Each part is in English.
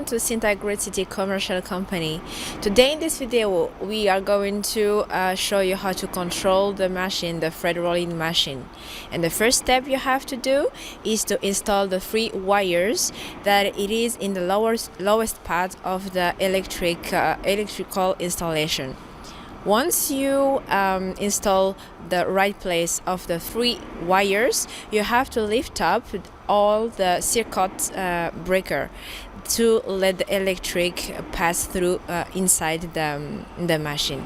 To Syntagrade City Commercial Company. Today in this video we are going to show you how to control the machine, the thread rolling machine. And the first step you have to do is to install the 3 wires that it is in the lowest part of the electrical installation. Once you install the right place of the 3 wires, you have to lift up all the circuit breaker to let the electric pass through inside the machine.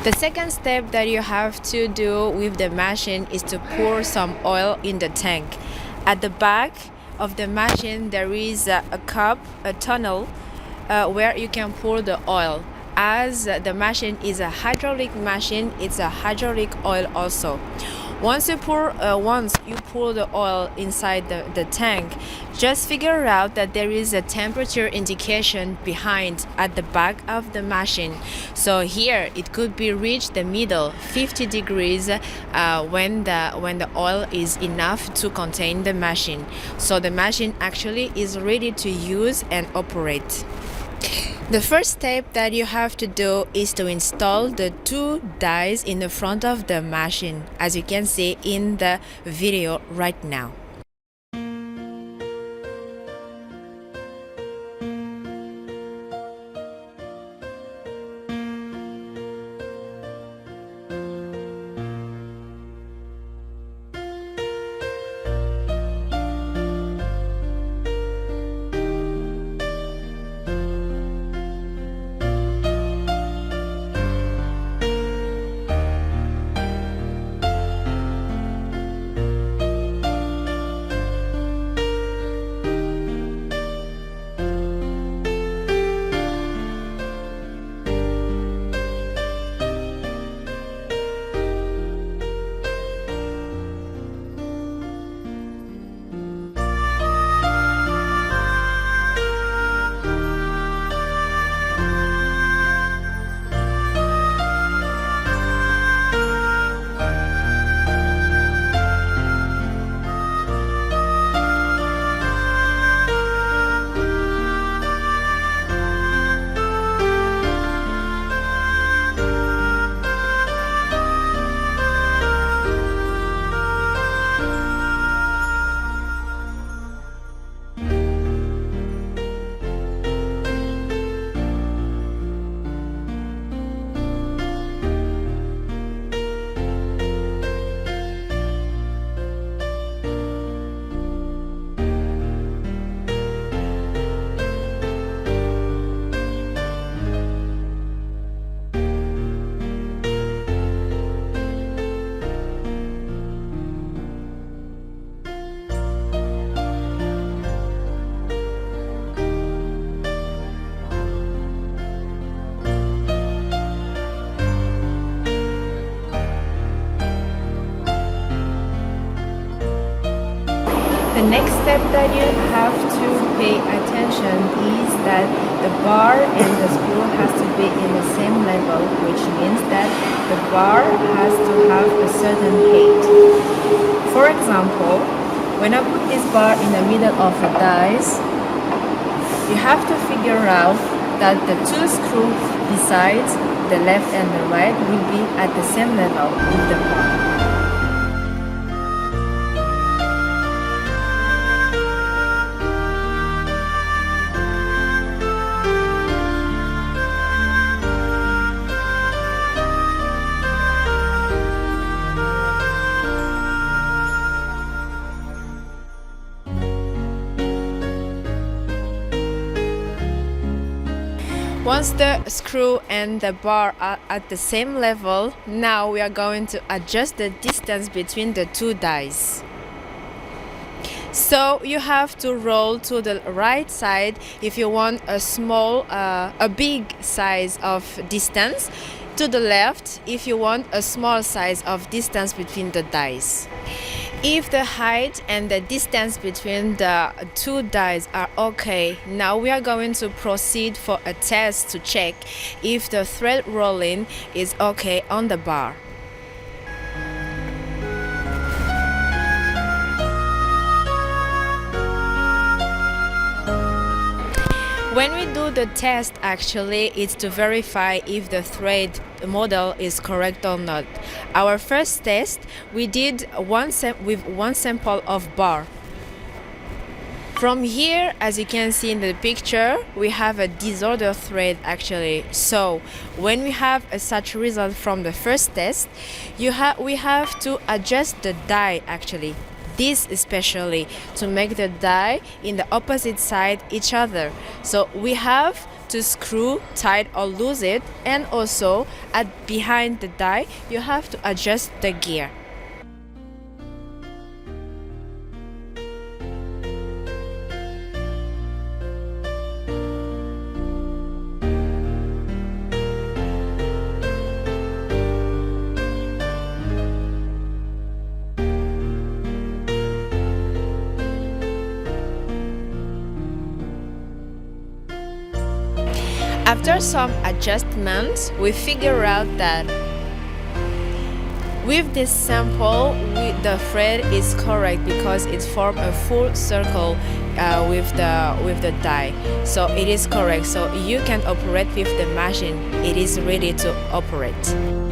The second step that you have to do with the machine is to pour some oil in the tank. At the back of the machine there is a cup, a tunnel where you can pour the oil. As the machine is a hydraulic machine, it's a hydraulic oil also. Once you pour the oil inside the tank, just figure out that there is a temperature indication behind at the back of the machine. So here it could be reached the middle 50 degrees when the oil is enough to contain the machine. So the machine actually is ready to use and operate. The first step that you have to do is to install the 2 dies in the front of the machine, as you can see in the video right now. The next step that you have to pay attention is that the bar and the screw has to be in the same level, which means that the bar has to have a certain height. For example, when I put this bar in the middle of the dies, you have to figure out that the 2 screws besides the left and the right will be at the same level with the bar. Once the screw and the bar are at the same level, now we are going to adjust the distance between the 2 dies. So you have to roll to the right side if you want a big size of distance, to the left if you want a small size of distance between the dies. If the height and the distance between the 2 dies are okay, now we are going to proceed for a test to check if the thread rolling is okay on the bar. When we do the test, actually, it's to verify if the thread model is correct or not. Our first test, we did with one sample of bar. From here, as you can see in the picture, we have a disordered thread actually. So when we have such result from the first test, we have to adjust the die actually. This especially to make the die in the opposite side each other. So we have to screw tight or lose it, and also behind the die you have to adjust the gear. After some adjustments, we figure out that with this sample, the thread is correct because it forms a full circle with the die. So it is correct. So you can operate with the machine. It is ready to operate.